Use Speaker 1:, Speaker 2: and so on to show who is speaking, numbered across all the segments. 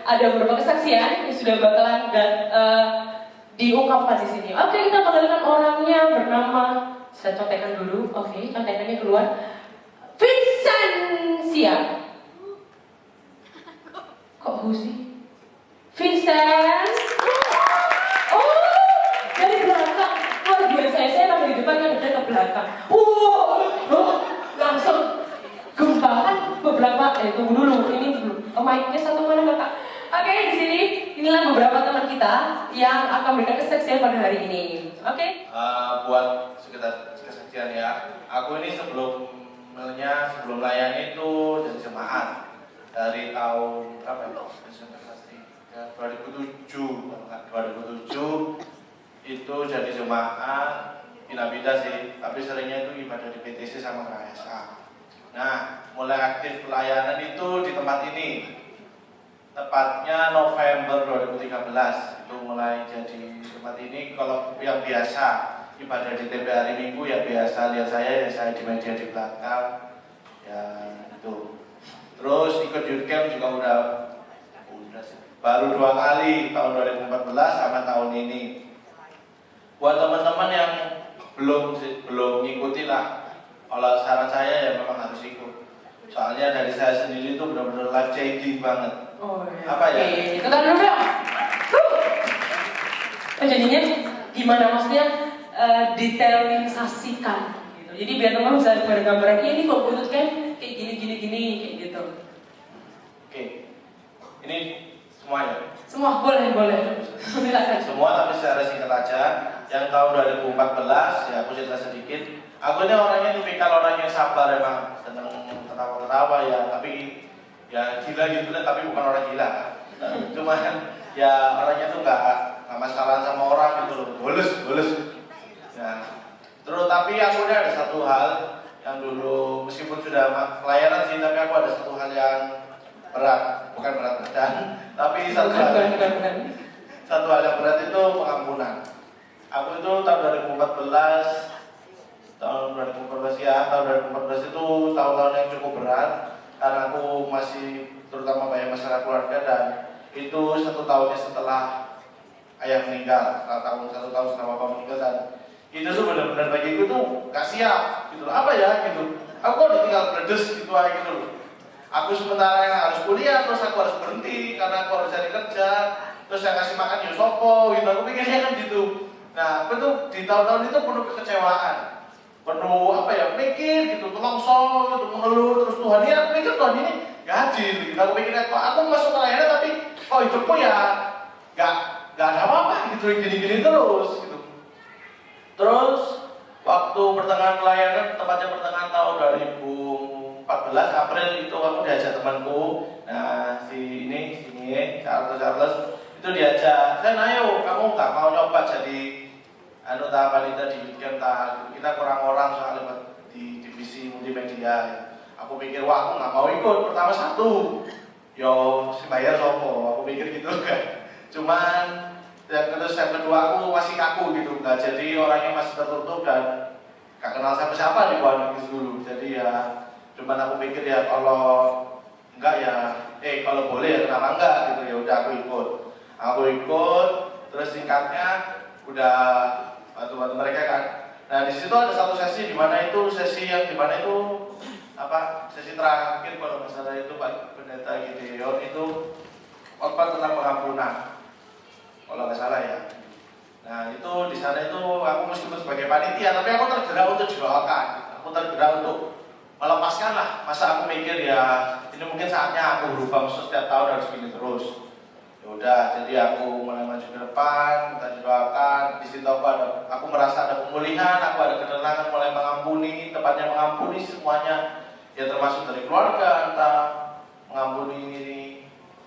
Speaker 1: ada beberapa kesaksian yang sudah bakalan diungkapkan di sini. Oke, kita panggilkan orangnya bernama, saya contekan dulu. Oke, contekannya keluar. Vincent siap. Kok sih? Vincent. Oh, dari belakang. Luar biasa, saya lagi di depan yang ke belakang. Langsung gempa kan beberapa. Tunggu dulu, ini dulu. Mic-nya satu mana kakak? Oke, di sini inilah beberapa teman kita yang akan memberikan kesaksian pada hari ini. Oke?
Speaker 2: Buat sekedar kesaksian ya, aku ini sebelum layani itu jadi jemaat dari tahun berapa ya? 2007 itu jadi jemaat pindah-pindah sih, tapi seringnya itu ibadah di PTC sama KSA. Nah, mulai aktif pelayanan itu di tempat ini. Tepatnya November 2013 itu mulai jadi tempat ini. Kalau yang biasa ibadah di TP hari Minggu ya biasa lihat saya di media di belakang ya itu. Terus ikut youth camp juga udah sih. Baru 2 kali tahun 2014 sama tahun ini. Buat teman-teman yang belum ngikuti lah, kalau saran saya ya memang harus ikut. Soalnya dari saya sendiri itu benar-benar life changing banget.
Speaker 1: Oh, iya.
Speaker 2: Apa ya?
Speaker 1: Oke, kita dulu dong. Jadinya gimana maksudnya detailisasikan gitu. Jadi biar teman bisa pada gambaran ini kok butuh kan kayak gini kayak gitu.
Speaker 2: Oke. Ini semuanya.
Speaker 1: Semua boleh. Silakan.
Speaker 2: Semua tapi secara singkat aja. Yang tahun 2014 ya aku cerita sedikit. Aku ini orangnya tipikal orang yang sabar emang, seneng ketawa-ketawa ya, tapi ya gila gitu kan, tapi bukan orang gila. Cuma ya orangnya tuh nggak masalah sama orang gitu loh, bolus. Nah, terus tapi aku ini ada satu hal yang dulu meskipun sudah pelayanan sih, tapi aku ada satu hal yang berat, bukan berat badan, tapi satu hal yang berat itu pengampunan. Aku itu tahun 2014 itu tahun-tahun yang cukup berat karena aku masih terutama banyak sebagai masalah keluarga, dan itu 1 tahunnya setelah ayah meninggal, setelah 1 tahun setelah bapak meninggal, dan itu tuh benar-benar bagiku tuh gak siap gitu. Apa ya gitu, aku kok ditinggal bledes gitu aja gitu loh. Aku sementara yang harus kuliah, terus aku harus berhenti karena aku harus cari kerja, terus yang kasih makan ya sopo gitu. Aku pikirnya kan gitu. Nah, aku tuh di tahun-tahun itu penuh kekecewaan, penuh apa ya, mikir gitu, telongso gitu, mengeluh, terus Tuhan ini, aku pikir Tuhan ini gak adil gitu. Aku pikirnya kok aku masuk pelayanan tapi kok hidupku ya gak ada apa-apa gitu, gini-gini terus gitu. Terus waktu pertengahan pelayanan, tepatnya pertengahan tahun 2014 April itu aku diajak temanku, nah si Charles itu diajak, "Sen ayo, kamu nggak mau nyoba jadi wanita di Weekend gitu. Kita kurang orang soalnya di divisi multimedia." Aku pikir, wah aku nggak mau ikut. Pertama satu, yo si bayar sopo, aku pikir gitu kan. Cuman terus yang kedua aku masih kaku gitu, nggak jadi orangnya masih tertutup dan gak kenal siapa-siapa di Buah Nangis dulu. Jadi ya cuman aku pikir ya kalau enggak ya, kalau boleh ya kenapa enggak gitu, ya udah aku ikut. Terus singkatnya udah bantu mereka kan. Nah di situ ada satu sesi di mana itu sesi terakhir kalau masalah itu Pak Pendeta Gideon itu khotbah tentang pengampunan kalau nggak salah ya. Nah itu di sana itu aku meskipun sebagai panitia, tapi aku tergerak untuk didoakan. Aku tergerak untuk melepaskan lah. Masa aku mikir ya ini mungkin saatnya aku berubah, setiap tahun harus gini terus. Ya udah, jadi aku mulai maju ke depan, kita didoakan. Di situ aku merasa ada pemulihan, aku ada ketenangan, mulai mengampuni, tepatnya mengampuni semuanya. Ya termasuk dari keluarga, entah mengampuni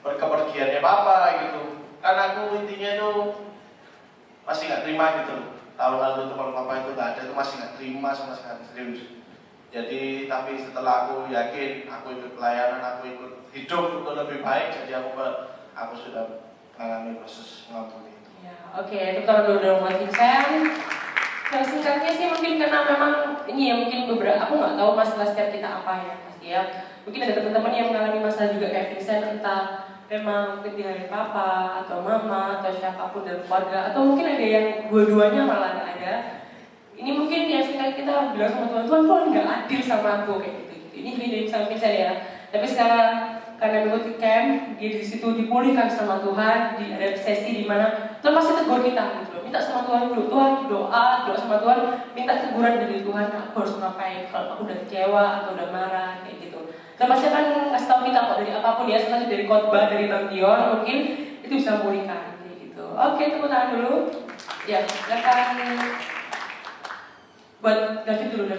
Speaker 2: kepergiannya papa gitu. Karena aku intinya itu masih nggak terima gitu. Tahun lalu itu kalau papa itu nggak ada, itu masih nggak terima sama sekali, serius. Jadi tapi setelah aku yakin, aku ikut pelayanan, aku ikut hidup untuk lebih baik, jadi aku sudah mengalami proses mengampuni itu.
Speaker 1: Ya, oke, itu kalau dulu buat Vincent. Yang singkatnya sih mungkin karena memang ini ya mungkin beberapa, aku nggak tahu masalah setiap kita apa ya pasti ya. Mungkin ada teman-teman yang mengalami masalah juga kayak Vincent, entah memang mungkin di hari papa atau mama atau siapapun dalam keluarga, atau mungkin ada yang dua-duanya malah nggak ada. Ini mungkin yang singkat kita bilang sama Tuhan nggak adil sama aku kayak gitu. Ini dari sama Vincent ya. Tapi sekarang karena mengikuti camp, dia di situ dipulihkan sama Tuhan, ada sesi di mana Tuhan pasti tegur kita gitu. Minta sama Tuhan dulu, Tuhan doa sama Tuhan, minta teguran dari Tuhan, aku harus ngapain kalau aku udah kecewa atau udah marah kayak gitu. Dan pasti akan ngasih tahu kita kok dari apapun ya, setelah dari khotbah dari Bang Dion mungkin itu bisa memulihkan kayak gitu. Oke, tepuk tangan dulu. Ya, silakan buat David dulu.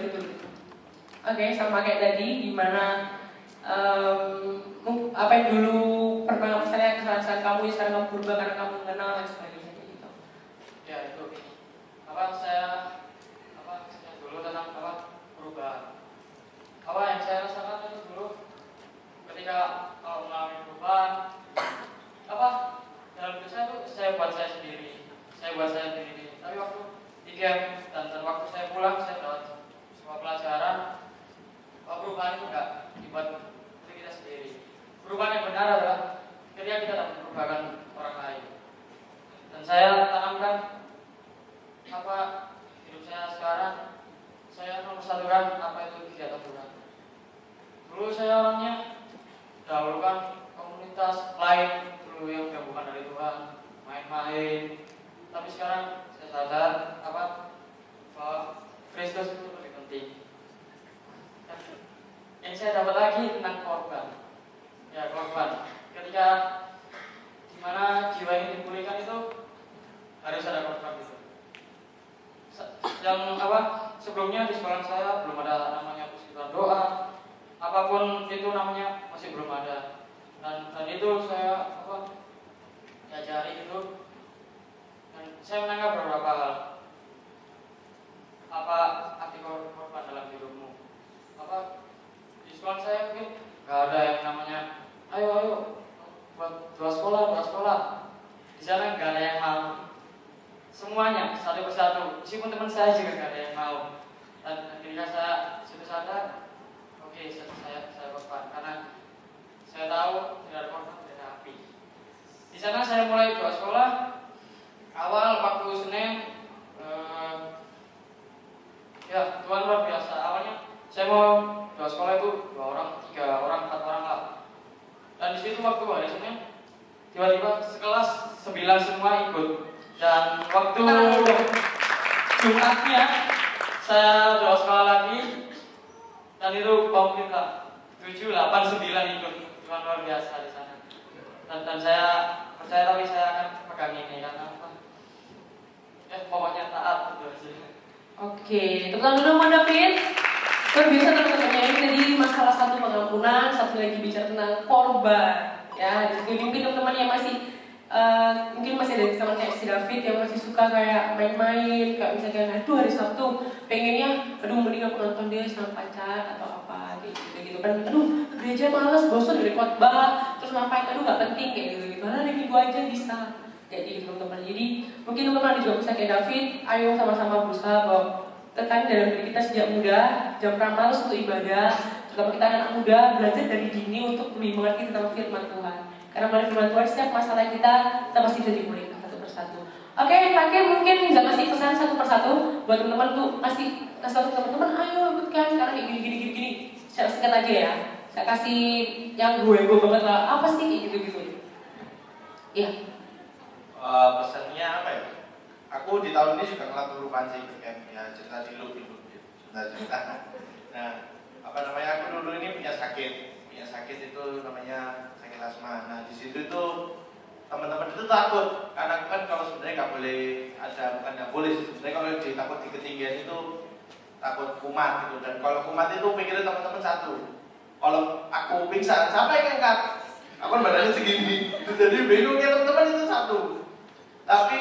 Speaker 1: Oke, sama kayak tadi gimana apa yang dulu pernah misalnya kesalahan kamu sekarang kamu berubah karena kamu mengenal dan sebagainya gitu.
Speaker 3: Ya itu saya dulu tentang perubahan. Yang saya rasakan itu dulu ketika mengalami perubahan dalam hidup saya itu saya buat saya sendiri. Tapi waktu di camp dan waktu saya pulang saya dapat semua pelajaran bahwa perubahan itu enggak dibuat kita sendiri. Perubahan yang benar adalah ketika kita dapat merupakan orang lain. Dan saya tanamkan hidup saya sekarang, saya mempersatukan apa itu kegiatan Tuhan. Dulu saya orangnya dahulukan komunitas lain dulu yang bukan dari Tuhan, main-main. Tapi sekarang saya sadar bahwa Kristus itu lebih penting. Dan yang saya dapat lagi tentang korban. Ya, korban. Ketika dimana jiwa ini dipulihkan itu harus ada korban itu. Yang sebelumnya di sekolah saya belum ada namanya persekutuan doa, apapun itu namanya masih belum ada. Dan itu saya diajari itu, dan saya menangkap beberapa hal. Apa arti korban dalam hidupmu? Di sekolah saya mungkin nggak ada yang namanya ayo buat dua sekolah. Di sana nggak ada yang mau. Semuanya satu persatu. Meskipun teman saya juga nggak ada yang mau. Dan ketika saya sudah sadar, oke, saya korban karena saya tahu tidak ada korban waktu hari Senin tiba-tiba sekelas 9 semua ikut. Dan waktu Jumatnya saya doa sekolah lagi dan itu komplit 7, 8, 9 ikut. Cuma luar biasa di sana. Dan saya percaya tapi saya akan pegang ini karena apa? Pokoknya taat gitu aja.
Speaker 1: Oke, tepuk tangan dulu Mas David. Luar biasa teman-temannya, ini tadi masalah satu pengampunan, satu lagi bicara tentang korban. Ya, jadi mungkin teman-teman yang masih mungkin masih ada sama kayak si David yang masih suka kayak main-main, kayak misalnya aduh hari Sabtu pengennya aduh mending aku nonton deh sama pacar atau apa kayak gitu kan, aduh gereja males bosan dari khotbah terus ngapain, aduh nggak penting kayak gitu hari Minggu aja bisa kayak gitu teman-teman. Jadi mungkin teman-teman juga bisa kayak David, ayo sama-sama berusaha bahwa tekan dalam diri kita sejak muda, jangan pernah malas untuk ibadah, terutama kita anak muda belajar dari dini untuk lebih mengerti tentang firman Tuhan. Karena melalui firman Tuhan setiap masalah kita pasti bisa dipulihkan satu persatu. Oke, terakhir mungkin bisa kasih pesan satu persatu buat teman-teman tuh kasih tahu teman-teman, ayo ikutkan karena kayak gini. Secara singkat aja ya. Saya kasih yang gue banget lah. Apa sih kayak gitu-gitu? Iya.
Speaker 2: Pesannya apa ya? Aku di tahun ini juga ngelakuin pancing kan, ya cerita dulu cerita. Nah, apa namanya? Aku dulu ini punya sakit itu namanya sakit asma. Nah di situ itu teman-teman itu takut karena aku kan kalau sebenarnya nggak boleh ada, bukan nggak boleh sebenarnya kalau takut di ketinggian itu takut kumat gitu. Dan kalau kumat itu pikirnya teman-teman satu, kalau aku pingsan siapa yang angkat? Aku kan badannya segini, jadi bingungnya teman-teman itu satu. Tapi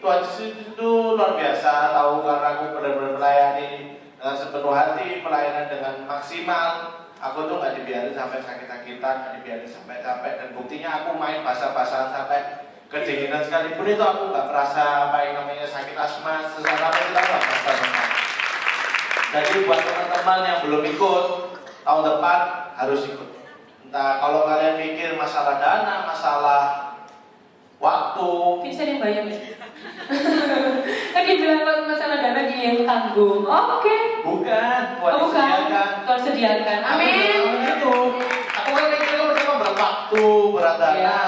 Speaker 2: Tuhan Yesus itu luar biasa, tahu karena aku benar-benar melayani dengan sepenuh hati, pelayanan dengan maksimal. Aku tuh gak dibiarin sampai sakit-sakitan, gak dibiarin sampai capek. Dan buktinya aku main basah-basahan sampai kedinginan sekalipun itu aku gak merasa apa yang namanya sakit asma. Secara kita gak merasa benar. Jadi buat teman-teman yang belum ikut, tahun depan harus ikut. Entah kalau kalian mikir masalah dana, masalah waktu,
Speaker 1: Vincent yang bayar ya? Kan dia bilang masalah dana dia yang tanggung. Oke.
Speaker 2: bukan,
Speaker 1: Bukan. Tuhan sediakan. Amin.
Speaker 2: Itu. Aku kan mikirnya pertama berat waktu, berat dana.
Speaker 1: Iya.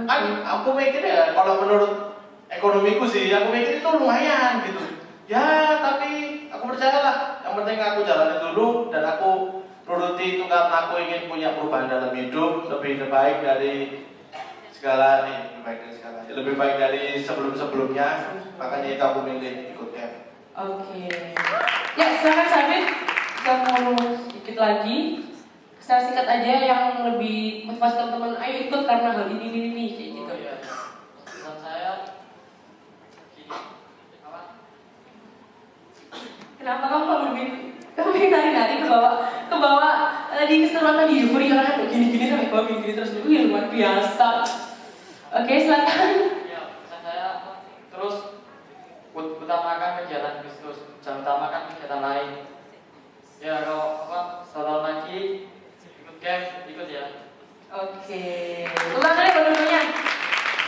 Speaker 2: Kan aku mikir ya kalau menurut ekonomiku sih, aku mikir itu lumayan gitu. Ya tapi aku percayalah, yang penting aku jalanin dulu dan aku nuruti itu karena aku ingin punya perubahan dalam hidup lebih baik dari segala nih, lebih baik dari sebelum-sebelumnya. Makanya itu aku milih ikut camp.
Speaker 1: Oke. Ya, silakan Sabit. Kita mau sedikit lagi. Secara singkat aja yang lebih motivasi teman-teman. Ayo ikut karena hal ini kayak gitu.
Speaker 3: Oh, iya. Pesan saya gini, apa?
Speaker 1: Kenapa kamu nari-nari ke bawah di keseruan tadi euforia kan gini sampai bawah gini terus ya luar biasa. Oke, silakan.
Speaker 3: Ya, pesan saya terus utamakan kegiatan Kristus, jangan utamakan kegiatan lain. Ya, kalau setahun lagi ikut camp, ikut ya.
Speaker 1: Oke. Ulang kali berdua-duanya.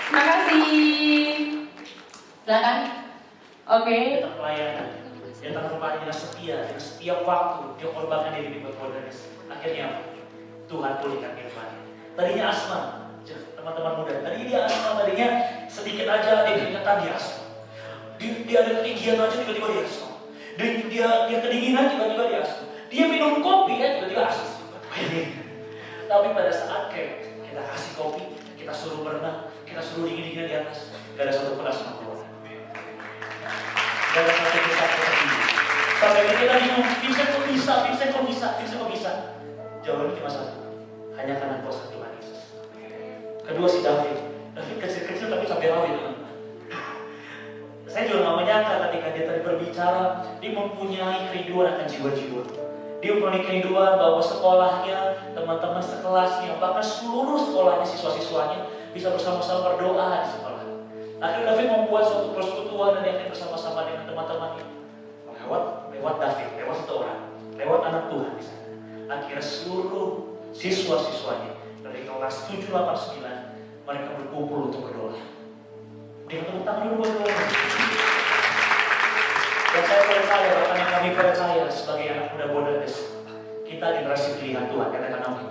Speaker 1: Terima kasih. Silakan. Oke.
Speaker 4: Kita pelayanan, kita rupanya dengan setiap waktu dia korbankan diri buat modernis. Akhirnya Tuhan pulihkan kehidupannya. Tadinya asma, teman-teman muda. Tadinya dia asma, tadinya sedikit aja dia keringetan dia asma. Dia ada ketinggian aja tiba-tiba dia asma. Dia kedinginan tiba-tiba dia asma. Dia minum kopi ya tiba-tiba asma. Tapi pada saat kita kasih kopi, kita suruh berenang, kita suruh dingin-dinginan di atas, gak ada satu pun asma keluar. Gak ada satu pun asma. Sampai kita bingung, Vincent kok bisa? Jawabannya cuma satu, hanya karena kuasa Tuhan Yesus. Kedua si David kecil-kecil tapi sampai rawit. Saya juga gak menyangka ketika dia tadi berbicara, dia mempunyai kerinduan akan jiwa-jiwa. Dia mempunyai kerinduan bahwa sekolahnya, teman-teman sekelasnya, bahkan seluruh sekolahnya, siswa-siswanya bisa bersama-sama berdoa di sekolah. Akhirnya David membuat suatu persekutuan dan dia akan bersama-sama dengan teman-temannya. Lewat David, lewat satu orang, lewat anak Tuhan di sana. Akhirnya seluruh siswa-siswanya dari kelas 7, 8, 9 mereka berkumpul untuk berdoa. Dia tepuk tangan dulu berdoa. Dan saya percaya, bahkan kami percaya sebagai anak muda Bodates, kita generasi pilihan Tuhan, katakan amin.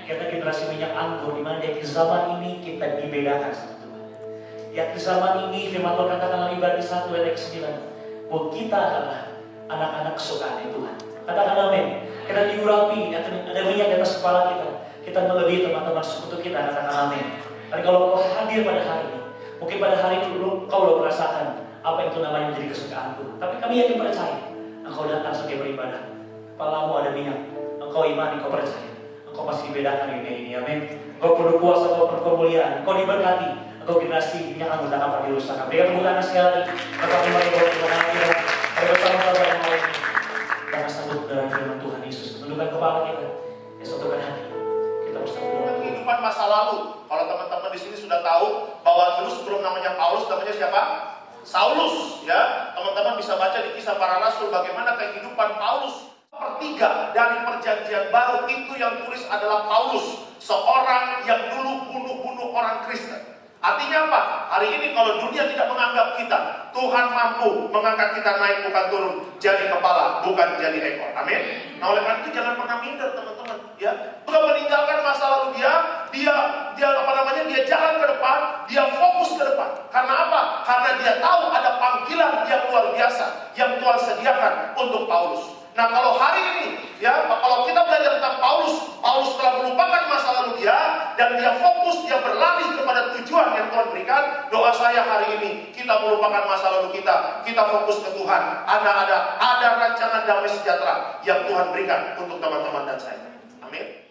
Speaker 4: Kita generasi minyak anggur, di mana di akhir zaman ini kita dibedakan sama Tuhan. Di akhir zaman ini firman Tuhan katakan dalam Ibrani 1 ayat 9 bahwa kita adalah anak-anak kesukaan Tuhan. Katakan amin. Kita diurapi, ada minyak di atas kepala kita. Kita melebihi teman-teman sekutu kita, katakan amin. Dan kalau kau hadir pada hari ini, mungkin pada hari itu kau belum merasakan apa itu namanya menjadi kesukaanku. Tapi kami yakin percaya, engkau datang sebagai beribadah. Kepalamu ada minyak, engkau imani, engkau percaya. Engkau pasti dibedakan di dunia ini, amin. Engkau penuh kuasa, engkau penuh kemuliaan, engkau diberkati. Engkau generasi minyak anggur tak akan pernah dirusak. Berikan tepuk tangan sekali lagi. Engkau kembali bahwa Tuhan kita ada bersama-sama yang lain. Kita sambut dengan firman Tuhan Yesus. Tundukkan kepala kita, ya satukan hati. Kita bersama.
Speaker 2: Kehidupan masa lalu. Kalau teman-teman di sini sudah tahu bahwa dulu sebelum namanya Paulus, namanya siapa? Saulus, ya. Teman-teman bisa baca di Kisah Para Rasul bagaimana kehidupan Paulus. Sepertiga dari perjanjian baru itu yang tulis adalah Paulus, seorang yang dulu bunuh-bunuh orang Kristen. Artinya apa? Hari ini kalau dunia tidak menganggap kita, Tuhan mampu mengangkat kita naik bukan turun, jadi kepala bukan jadi ekor. Amin. Nah oleh karena itu jangan pernah minder teman-teman, ya. Bukan meninggalkan masa lalu dia dia jalan ke depan, dia fokus ke depan. Karena apa? Karena dia tahu ada panggilan yang luar biasa yang Tuhan sediakan untuk Paulus. Nah kalau hari ini, ya, kalau kita belajar tentang Paulus telah melupakan masa lalu dia dan dia fokus, dia berlari kepada tujuan yang Tuhan berikan. Doa saya hari ini kita melupakan masa lalu kita fokus ke Tuhan. Ada rancangan damai sejahtera yang Tuhan berikan untuk teman-teman dan saya. Amin.